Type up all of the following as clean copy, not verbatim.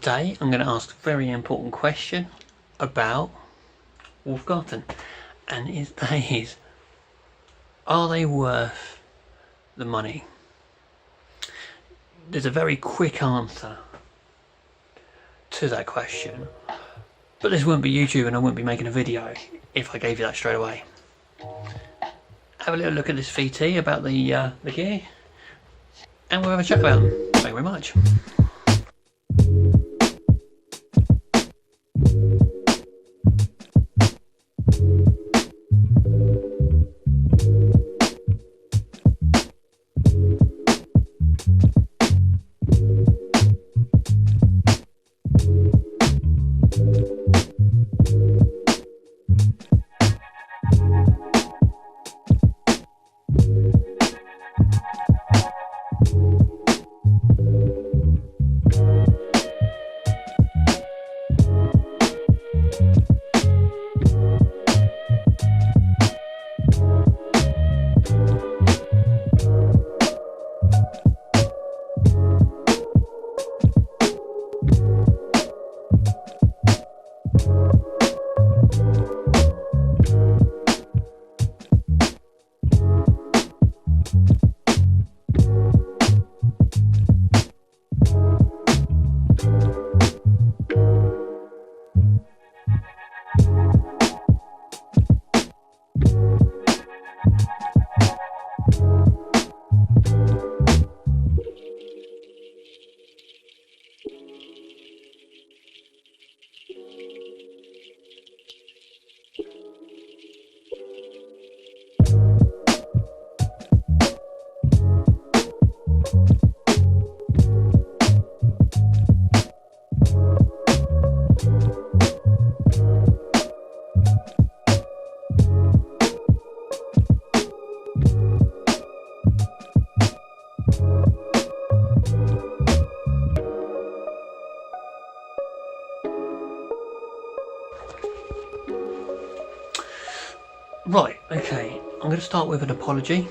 Today I'm going to ask a very important question about Garten, and that is, are they worth the money? There's a very quick answer to that question, but this wouldn't be YouTube and I wouldn't be making a video if I gave you that straight away. Have a little look at this VT about the gear, and we'll have a chat about them. Thank you very much. Right, okay, I'm going to start with an apology.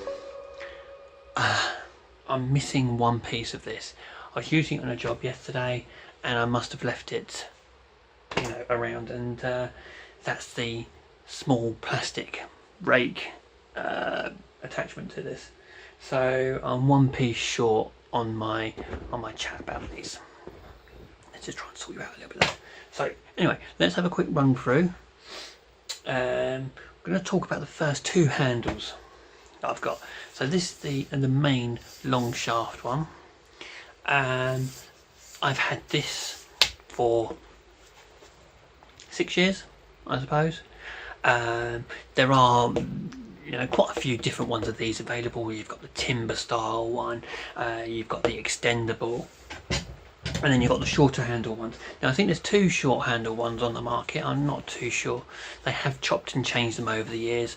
I'm missing one piece of this. I was using it on a job yesterday and I must have left it, around, and that's the small plastic rake attachment to this. So I'm one piece short on my chat about these. Let's just try and sort you out a little bit there. So anyway, let's have a quick run through. I'm going to talk about the first two handles that I've got. So this is the main long shaft one. I've had this for 6 years, I suppose. There are quite a few different ones of these available. You've got the timber style one, you've got the extendable, and then you've got the shorter handle ones. Now I think there's two short handle ones on the market. I'm not too sure. They have chopped and changed them over the years.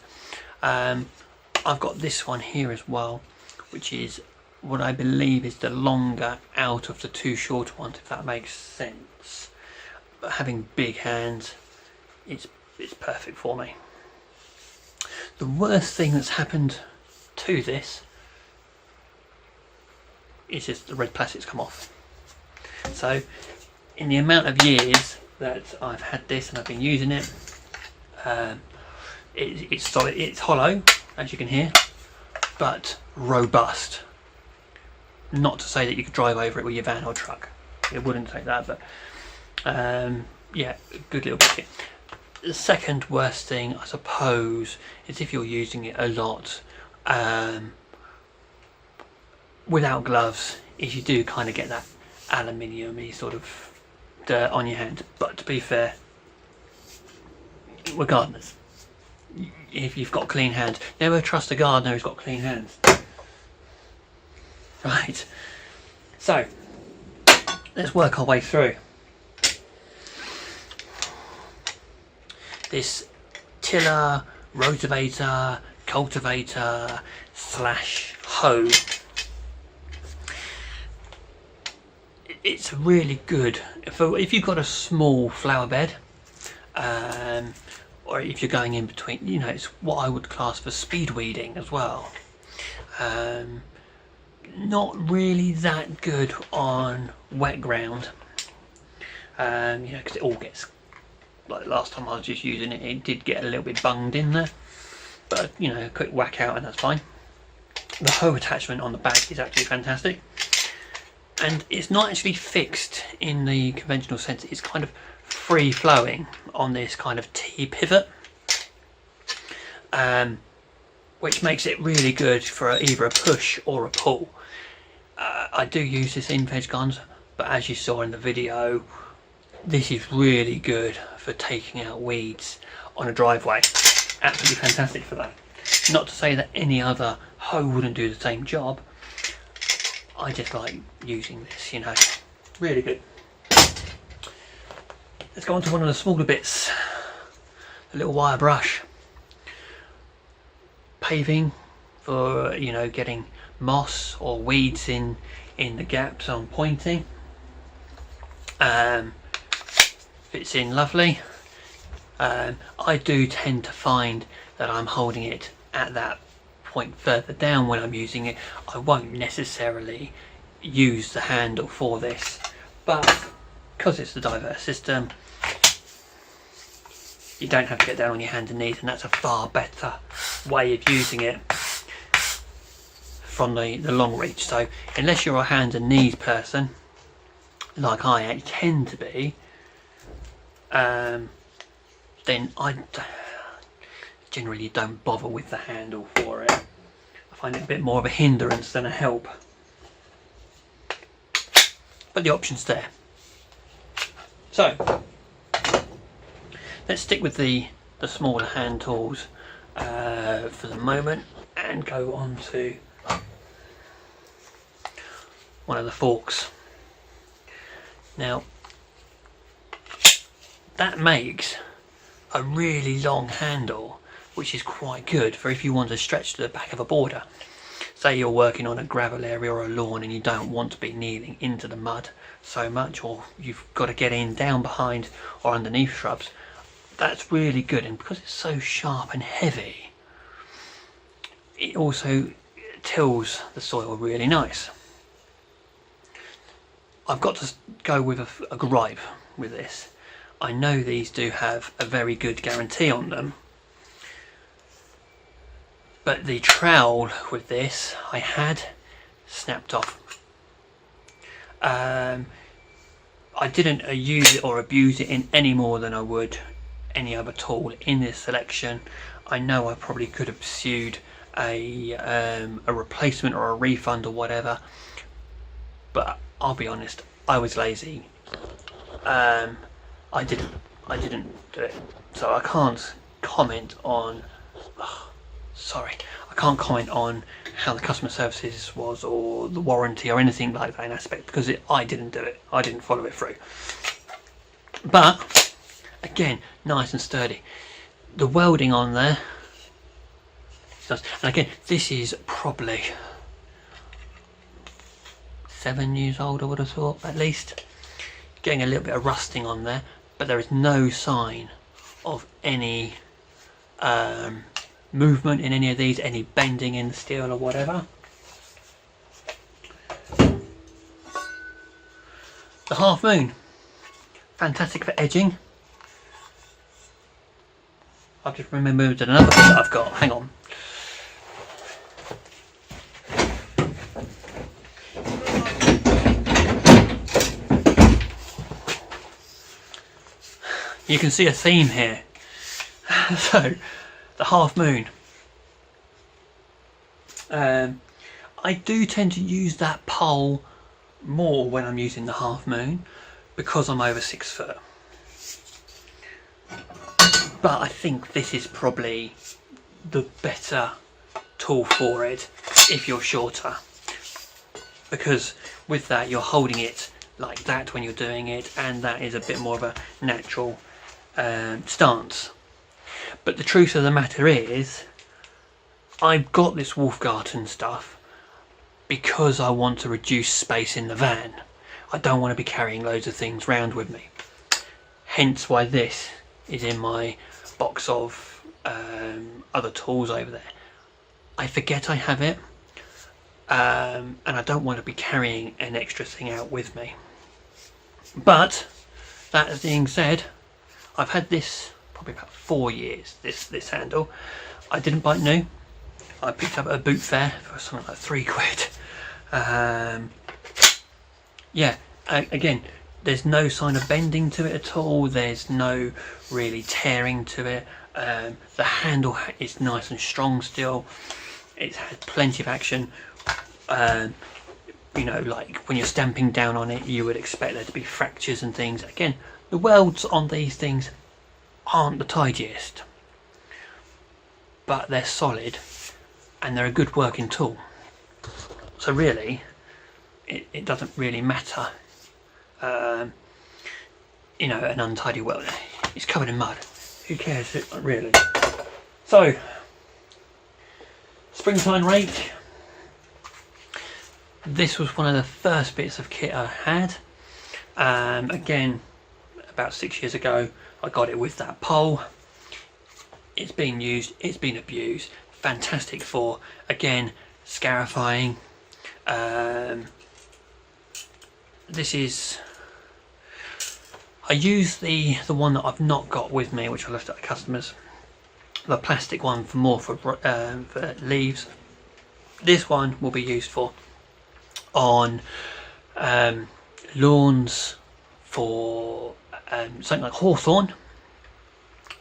I've got this one here as well, which is what I believe is the longer out of the two shorter ones, if that makes sense. But having big hands, it's perfect for me. The worst thing that's happened to this is just the red plastic's come off. So in the amount of years that I've had this and I've been using it, it's solid, it's hollow, as you can hear, but robust. Not to say that you could drive over it with your van or truck. It wouldn't take that, but yeah, good little bit. The second worst thing, I suppose, is if you're using it a lot without gloves, is you do kind of get that aluminium-y sort of dirt on your hand. But to be fair, we're gardeners. If you've got clean hands, never trust a gardener who's got clean hands. Right, so let's work our way through this tiller, rotavator, cultivator / hoe. It's really good if you've got a small flower bed, or if you're going in between, it's what I would class for speed weeding as well. Not really that good on wet ground, You know, because it all gets, like last time I was just using it, it did get a little bit bunged in there, but you know, a quick whack out and that's fine. The hoe attachment on the back is actually fantastic, and it's not actually fixed in the conventional sense. It's kind of free flowing on this kind of T-pivot, which makes it really good for either a push or a pull. I do use this in veg gardens, but as you saw in the video, this is really good for taking out weeds on a driveway. Absolutely fantastic for that. Not to say that any other hoe wouldn't do the same job. I just like using this, you know. Really good. Let's go on to one of the smaller bits. The little wire brush. Paving for, you know, getting moss or weeds in the gaps I'm pointing. Fits in lovely. I do tend to find that I'm holding it at that point further down when I'm using it. I won't necessarily use the handle for this, but because it's the diverse system, you don't have to get down on your hands and knees, and that's a far better way of using it from the long reach. So unless you're a hands and knees person, like I tend to be, then I generally don't bother with the handle for it. I find it a bit more of a hindrance than a help, but the option's there. So let's stick with the smaller hand tools for the moment and go on to one of the forks. Now that makes a really long handle, which is quite good for if you want to stretch to the back of a border. Say you're working on a gravel area or a lawn and you don't want to be kneeling into the mud so much, or you've got to get in down behind or underneath shrubs. That's really good, and because it's so sharp and heavy, it also tills the soil really nice. I've got to go with a gripe with this. I know these do have a very good guarantee on them, but the trowel with this I had snapped off. I didn't use it or abuse it in any more than I would any other tool in this selection. I know I probably could have pursued a replacement or a refund or whatever, but I'll be honest, I was lazy. I didn't do it, so I can't comment on. I can't comment on how the customer services was or the warranty or anything like that in aspect, because I didn't do it. I didn't follow it through. But again, nice and sturdy. The welding on there, and again, this is probably 7 years old, I would have thought, at least. Getting a little bit of rusting on there, but there is no sign of any movement in any of these, any bending in the steel or whatever. The Halfmoon, fantastic for edging. I've just remembered another thing that I've got. Hang on. You can see a theme here. So, the Halfmoon. I do tend to use that pole more when I'm using the Halfmoon because I'm over 6 foot. But I think this is probably the better tool for it if you're shorter, because with that you're holding it like that when you're doing it, and that is a bit more of a natural stance. But the truth of the matter is, I've got this Garten stuff because I want to reduce space in the van. I don't want to be carrying loads of things around with me. Hence why this is in my box of other tools over there. I forget I have it, and I don't want to be carrying an extra thing out with me. But That being said, I've had this probably about 4 years, this handle. I didn't buy it new. I picked up at a boot fair for something like £3. Yeah, again, there's no sign of bending to it at all. There's no really tearing to it. The handle is nice and strong still. It's had plenty of action. You know, like when you're stamping down on it, you would expect there to be fractures and things. Again, the welds on these things aren't the tidiest, but they're solid and they're a good working tool. So really, it doesn't really matter. You know, an untidy weld. It's covered in mud. Who cares, really? So, springtime rake. This was one of the first bits of kit I had. Again, about 6 years ago, I got it with that pole. It's been used, it's been abused. Fantastic for, again, scarifying. This is, I use the one that I've not got with me, which I left at the customers. The plastic one for leaves. This one will be used for on lawns, for something like hawthorn,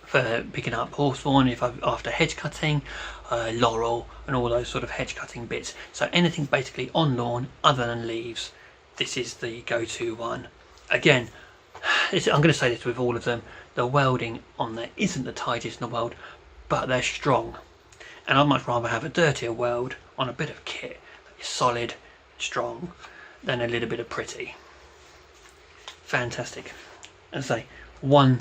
for picking up hawthorn after hedge cutting, laurel and all those sort of hedge cutting bits. So anything basically on lawn other than leaves, this is the go-to one. Again, I'm going to say this with all of them, the welding on there isn't the tidiest in the world, but they're strong, and I'd much rather have a dirtier weld on a bit of kit that is solid, strong, than a little bit of pretty. Fantastic. As I say, one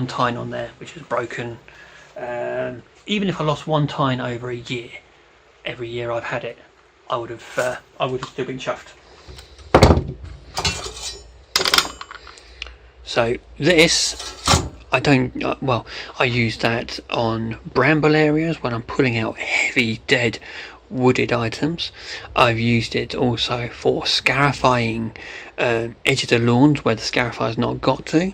tine on there which is broken. Even if I lost one tine over a year, every year I've had it, I would have still been chuffed. So this, I don't, well, I use that on bramble areas when I'm pulling out heavy dead wooded items. I've used it also for scarifying edges of lawns where the scarifire's not got to.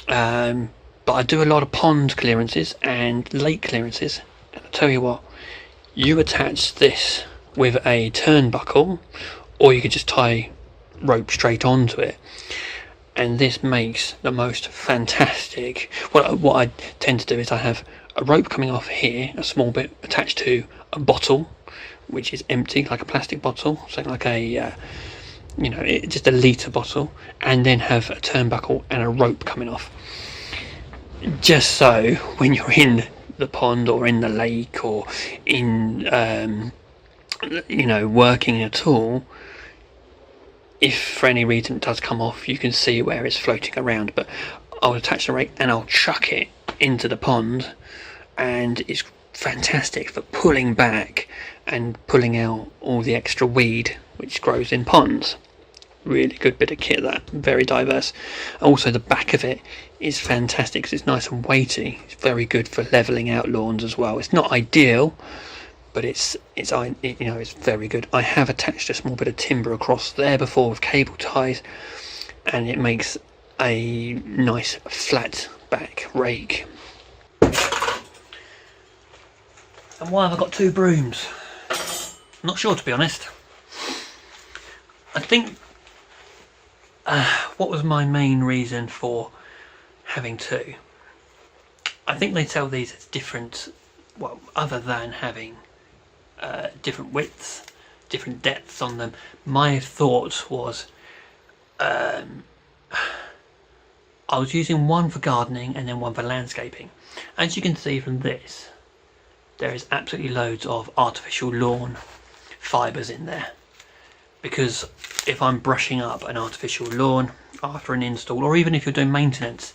But I do a lot of pond clearances and lake clearances. And I'll tell you what, you attach this with a turnbuckle, or you could just tie rope straight onto it, and this makes the most fantastic. What I tend to do is I have a rope coming off here, a small bit attached to a bottle which is empty, like a plastic bottle, so like a you know, just a litre bottle, and then have a turnbuckle and a rope coming off, just so when you're in the pond or in the lake or in you know, working at all, if for any reason it does come off, you can see where it's floating around. But I'll attach the rake and I'll chuck it into the pond, and it's fantastic for pulling back and pulling out all the extra weed which grows in ponds. Really good bit of kit, that, very diverse. Also the back of it is fantastic because it's nice and weighty. It's very good for levelling out lawns as well. It's not ideal, but it's you know, it's very good. I have attached a small bit of timber across there before with cable ties, and it makes a nice flat back rake. And why have I got two brooms? Not sure, to be honest. I think what was my main reason for having two? I think they sell these as different, well, other than having different widths, different depths on them. My thought was I was using one for gardening and then one for landscaping. As you can see from this, there is absolutely loads of artificial lawn fibres in there, because if I'm brushing up an artificial lawn after an install, or even if you're doing maintenance,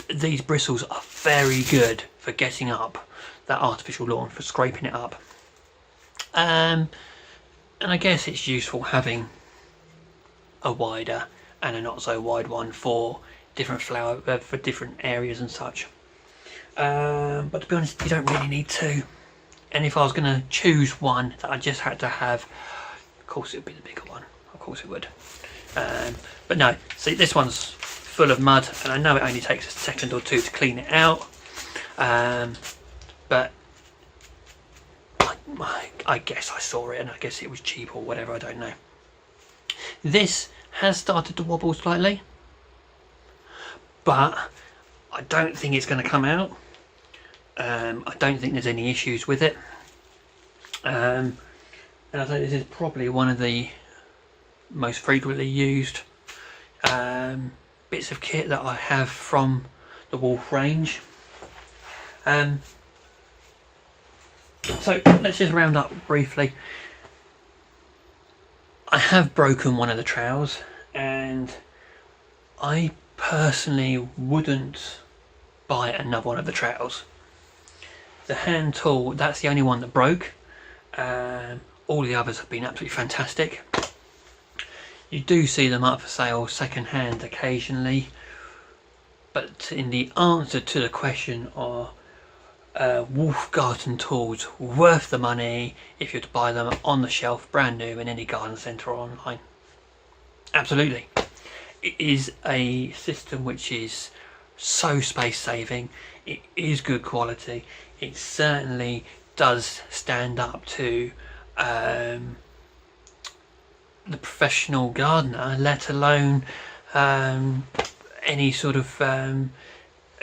these bristles are very good for getting up that artificial lawn, for scraping it up. And I guess it's useful having a wider and a not so wide one for different for different areas and such. But to be honest, you don't really need two. And if I was going to choose one that I just had to have, of course it would be the bigger one. Of course it would. But no, see, this one's full of mud, and I know it only takes a second or two to clean it out, but I guess I saw it and I guess it was cheap or whatever, I don't know. This has started to wobble slightly, but I don't think it's going to come out. I don't think there's any issues with it, and I think this is probably one of the most frequently used bits of kit that I have from the Wolf range. So let's just round up briefly. I have broken one of the trowels, and I personally wouldn't buy another one of the trowels. The hand tool, that's the only one that broke. All the others have been absolutely fantastic. You do see them up for sale second hand occasionally, but in the answer to the question are Wolf garden tools worth the money if you're to buy them on the shelf brand new in any garden centre or online? Absolutely. It is a system which is so space saving, it is good quality, it certainly does stand up to the professional gardener, let alone any sort of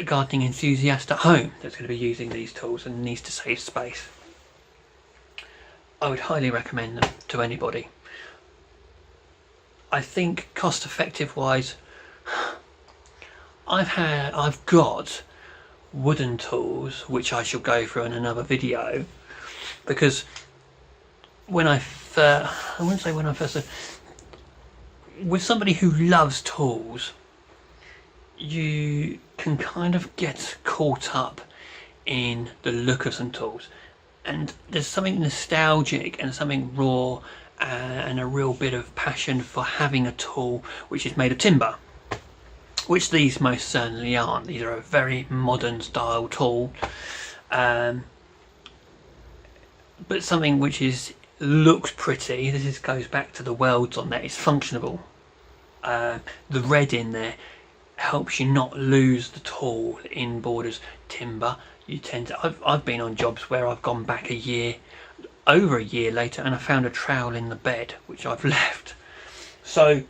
gardening enthusiast at home that's going to be using these tools and needs to save space. I would highly recommend them to anybody. I think cost effective wise, I've got wooden tools which I shall go through in another video, because when I wouldn't say when I first, with somebody who loves tools, you can kind of get caught up in the look of some tools, and there's something nostalgic and something raw and a real bit of passion for having a tool which is made of timber, which these most certainly aren't. These are a very modern style tool, but something which looks pretty. This goes back to the welds on there. It's functional. The red in there helps you not lose the tool in borders. Timber, you tend to, I've been on jobs where I've gone back over a year later, and I found a trowel in the bed which I've left. So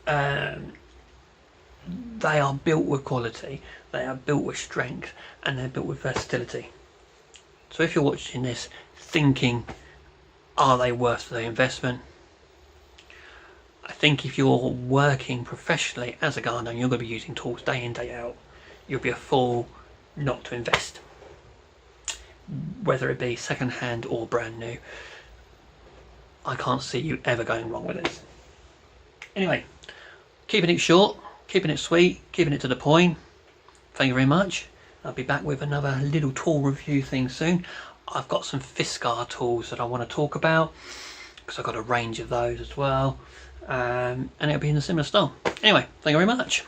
they are built with quality, they are built with strength, and they're built with versatility. So if you're watching this thinking, are they worth the investment? I think if you're working professionally as a gardener and you're going to be using tools day in, day out, you'll be a fool not to invest. Whether it be second hand or brand new, I can't see you ever going wrong with this. Anyway, keeping it short, keeping it sweet, keeping it to the point. Thank you very much. I'll be back with another little tool review thing soon. I've got some Fiskar tools that I want to talk about, because I've got a range of those as well, and it'll be in a similar style. Anyway, thank you very much.